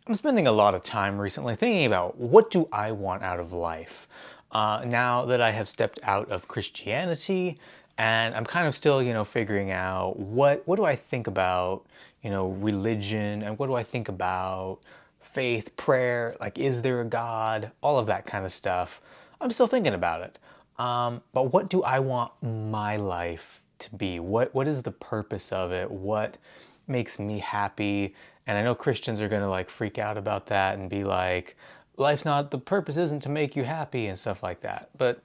I'm spending a lot of time recently thinking about what do I want out of life. Now that I have stepped out of Christianity, and I'm kind of still, figuring out what do I think about, religion, and what do I think about faith, prayer, like is there a God, all of that kind of stuff. I'm still thinking about it. But what do I want my life to be? What is the purpose of it? What makes me happy? And I know Christians are gonna like freak out about that and be like, life's not the purpose isn't to make you happy and stuff like that. But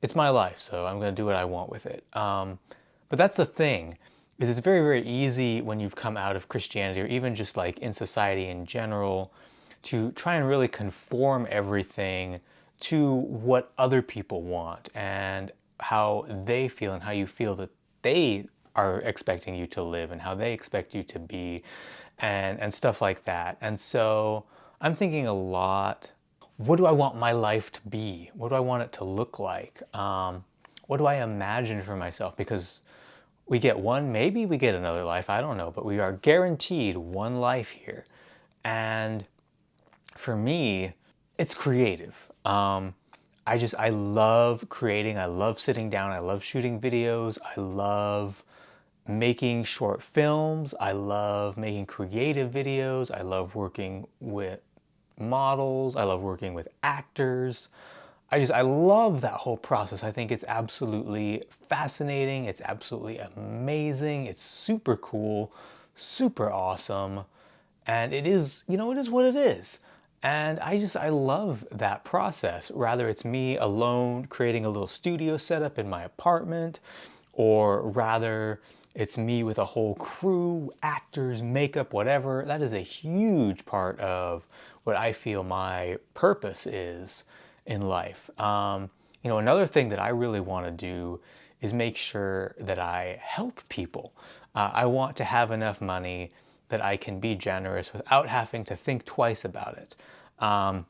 it's my life, so I'm gonna do what I want with it. But that's the thing, is it's very, very easy when you've come out of Christianity or even just like in society in general to try and really conform everything to what other people want and how they feel and how you feel that they are expecting you to live and how they expect you to be and stuff like that. And so I'm thinking a lot, what do I want my life to be? What do I want it to look like? What do I imagine for myself? Because we get one, maybe we get another life, I don't know, but we are guaranteed one life here. And for me, it's creative. I love creating. I love sitting down. I love shooting videos. I love making short films. I love making creative videos. I love working with models. I love working with actors. I love that whole process. I think it's absolutely fascinating. It's absolutely amazing. It's super cool, super awesome. And it is, it is what it is. And I love that process. Rather it's me alone creating a little studio setup in my apartment, or rather it's me with a whole crew, actors, makeup, whatever. That is a huge part of what I feel my purpose is in life. Another thing that I really want to do is make sure that I help people. I want to have enough money that I can be generous without having to think twice about it. Um,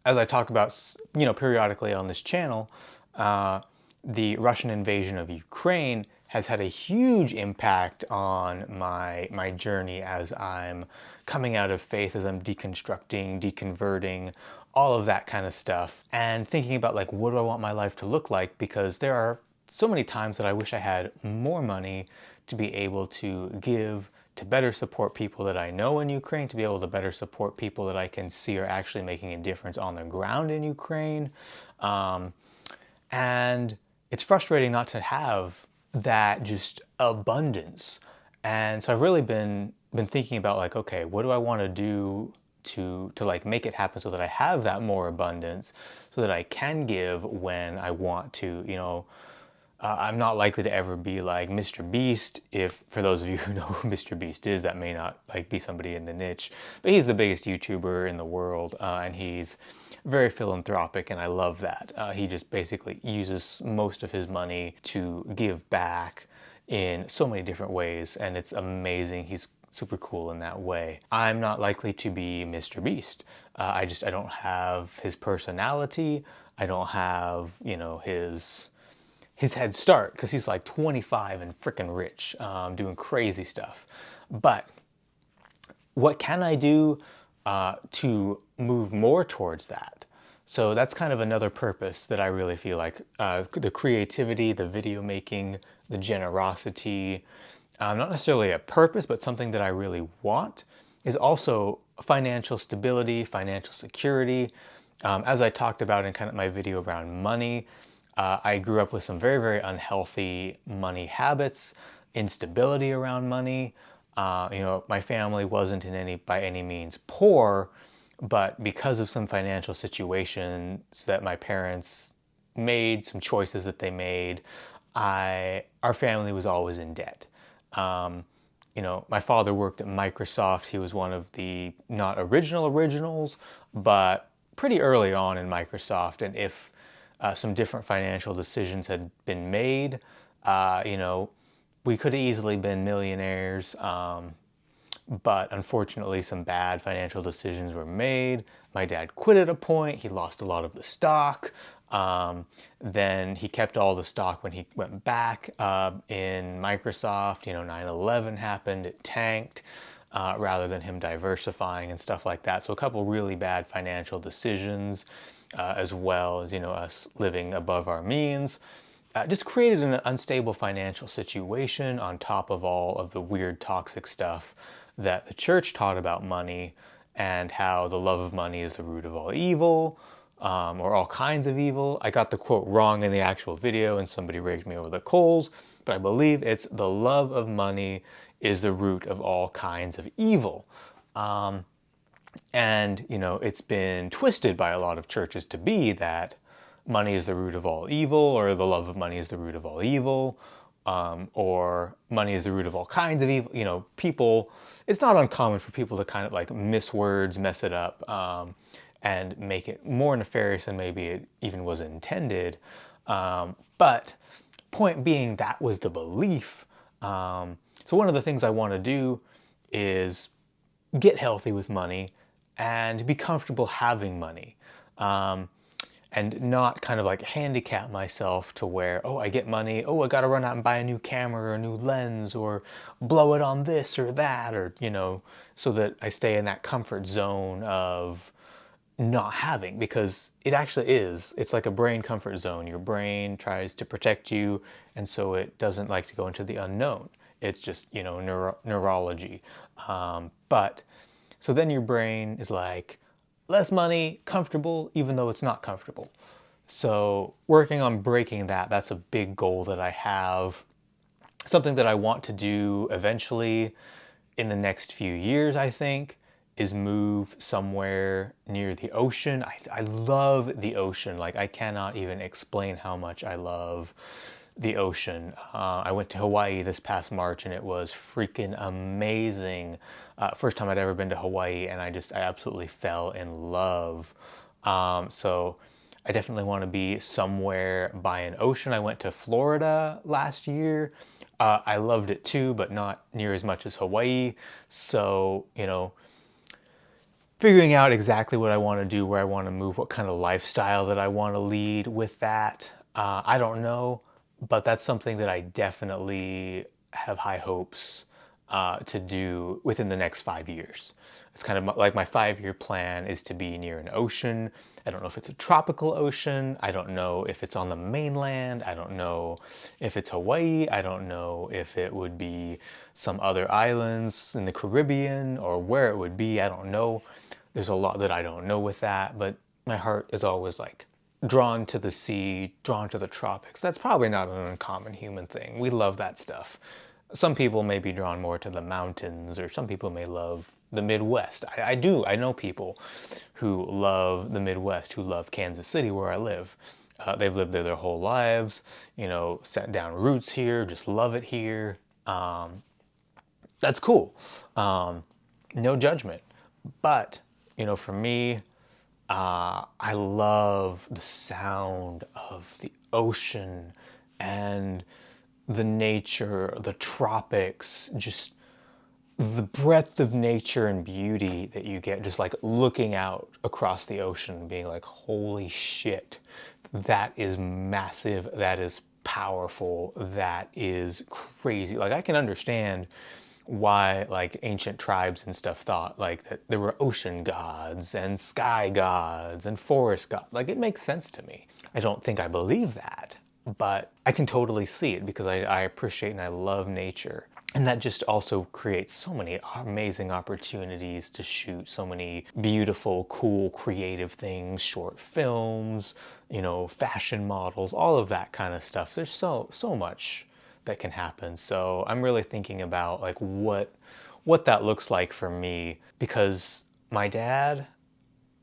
as I talk about, periodically on this channel, the Russian invasion of Ukraine has had a huge impact on my journey as I'm coming out of faith, as I'm deconstructing, deconverting, all of that kind of stuff, and thinking about like what do I want my life to look like, because there are so many times that I wish I had more money to be able to give to better support people that I know in Ukraine, to be able to better support people that I can see are actually making a difference on the ground in Ukraine. And it's frustrating not to have that just abundance. And so I've really been thinking about like, okay, what do I want to do to like make it happen so that I have that more abundance, so that I can give when I want to, I'm not likely to ever be like Mr. Beast. If, for those of you who know who Mr. Beast is, that may not like be somebody in the niche, but he's the biggest YouTuber in the world, and he's very philanthropic, and I love that. He just basically uses most of his money to give back in so many different ways, and it's amazing. He's super cool in that way. I'm not likely to be Mr. Beast. I don't have his personality. I don't have, his head start, because he's like 25 and freaking rich, doing crazy stuff. But what can I do to move more towards that? So that's kind of another purpose that I really feel like, the creativity, the video making, the generosity, not necessarily a purpose, but something that I really want, is also financial stability, financial security. As I talked about in kind of my video around money, I grew up with some very, very unhealthy money habits, instability around money. My family wasn't by any means poor, but because of some financial situations that my parents made, some choices that they made, our family was always in debt. My father worked at Microsoft. He was one of the not originals, but pretty early on in Microsoft. And if some different financial decisions had been made, we could have easily been millionaires. But unfortunately, some bad financial decisions were made. My dad quit at a point. He lost a lot of the stock. Then he kept all the stock when he went back in Microsoft. 9/11 happened. It tanked. rather than him diversifying and stuff like that. So a couple really bad financial decisions, as well as, us living above our means. Just created an unstable financial situation on top of all of the weird toxic stuff that the church taught about money, and how the love of money is the root of all evil, or all kinds of evil. I got the quote wrong in the actual video and somebody raked me over the coals, but I believe it's the love of money is the root of all kinds of evil. And, it's been twisted by a lot of churches to be that money is the root of all evil, or the love of money is the root of all evil, or money is the root of all kinds of evil. People, it's not uncommon for people to kind of like miss words, mess it up, and make it more nefarious than maybe it even was intended. But point being, that was the belief. So one of the things I want to do is get healthy with money and be comfortable having money. And not kind of like handicap myself to where, oh, I get money, oh, I got to run out and buy a new camera or a new lens, or blow it on this or that, or, so that I stay in that comfort zone of not having, because it actually is. It's like a brain comfort zone. Your brain tries to protect you, and so it doesn't like to go into the unknown. It's just, neurology. But so then your brain is like, less money, comfortable, even though it's not comfortable. So working on breaking that, that's a big goal that I have. Something that I want to do eventually in the next few years, I think, is move somewhere near the ocean. I love the ocean. Like, I cannot even explain how much I love the ocean. I went to Hawaii this past March and it was freaking amazing. First time I'd ever been to Hawaii, and I absolutely fell in love. So I definitely want to be somewhere by an ocean. I went to Florida last year. I loved it too, but not near as much as Hawaii. So, figuring out exactly what I want to do, where I want to move, what kind of lifestyle that I want to lead with that, I don't know. But that's something that I definitely have high hopes to do within the next 5 years. It's kind of like my 5-year plan is to be near an ocean. I don't know if it's a tropical ocean. I don't know if it's on the mainland. I don't know if it's Hawaii. I don't know if it would be some other islands in the Caribbean, or where it would be. I don't know. There's a lot that I don't know with that, but my heart is always like drawn to the sea, drawn to the tropics. That's probably not an uncommon human thing. We love that stuff. Some people may be drawn more to the mountains, or some people may love the Midwest. I do. I know people who love the Midwest, who love Kansas City, where I live. They've lived there their whole lives, set down roots here, just love it here. That's cool. No judgment. But, for me, I love the sound of the ocean and the nature, the tropics, just the breadth of nature and beauty that you get just like looking out across the ocean, being like, holy shit, that is massive, that is powerful, that is crazy. Like, I can understand why like ancient tribes and stuff thought like that there were ocean gods and sky gods and forest gods. Like, it makes sense to me. I don't think I believe that, but I can totally see it because I appreciate and I love nature. And that just also creates so many amazing opportunities to shoot so many beautiful, cool, creative things, short films, fashion models, all of that kind of stuff. There's so much that can happen. So I'm really thinking about like what that looks like for me, because my dad,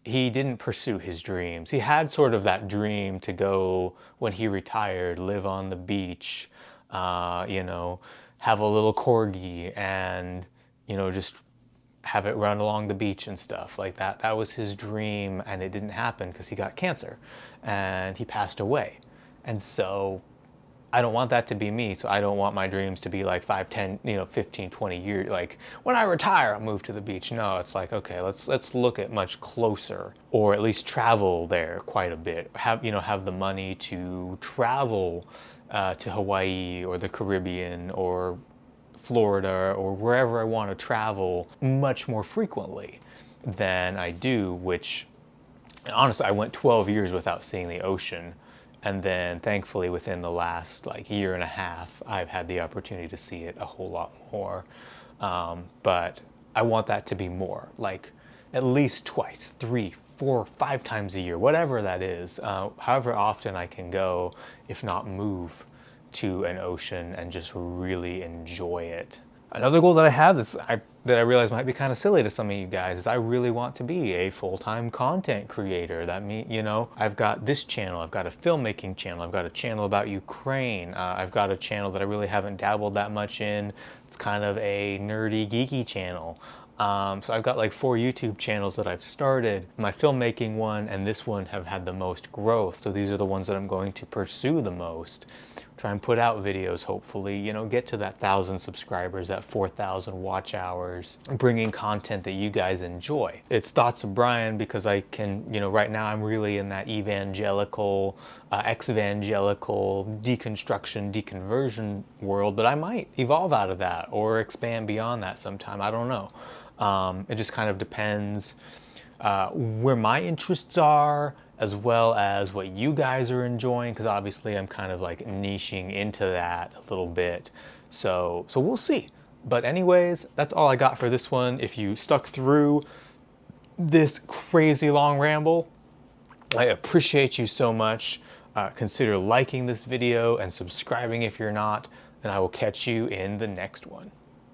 he didn't pursue his dreams. He had sort of that dream to go, when he retired, live on the beach, have a little corgi and, just have it run along the beach and stuff like that. That was his dream, and it didn't happen because he got cancer and he passed away. And so I don't want that to be me. So I don't want my dreams to be like 5, 10, 15, 20 years. Like, when I retire, I'll move to the beach. No, it's like, okay, let's look at much closer, or at least travel there quite a bit. Have the money to travel to Hawaii or the Caribbean or Florida or wherever I want to travel much more frequently than I do, which honestly, I went 12 years without seeing the ocean. And then thankfully within the last like year and a half, I've had the opportunity to see it a whole lot more. But I want that to be more, like at least twice, 3, 4, 5 times a year, whatever that is, however often I can go, if not move to an ocean and just really enjoy it. Another goal that I have that I realize might be kind of silly to some of you guys is I really want to be a full-time content creator. That means, you know, I've got this channel, I've got a filmmaking channel, I've got a channel about Ukraine, I've got a channel that I really haven't dabbled that much in. It's kind of a nerdy, geeky channel. So I've got like 4 YouTube channels that I've started. My filmmaking one and this one have had the most growth. So these are the ones that I'm going to pursue the most. Try and put out videos, hopefully, you know, get to that 1,000 subscribers, that 4,000 watch hours, bringing content that you guys enjoy. It's Thoughts of Brian because I can, you know, right now I'm really in that evangelical, ex-evangelical, deconstruction, deconversion world, but I might evolve out of that or expand beyond that sometime. I don't know. It just kind of depends where my interests are, as well as what you guys are enjoying, because obviously I'm kind of like niching into that a little bit. So we'll see. But anyways, that's all I got for this one. If you stuck through this crazy long ramble, I appreciate you so much. Consider liking this video and subscribing if you're not, and I will catch you in the next one.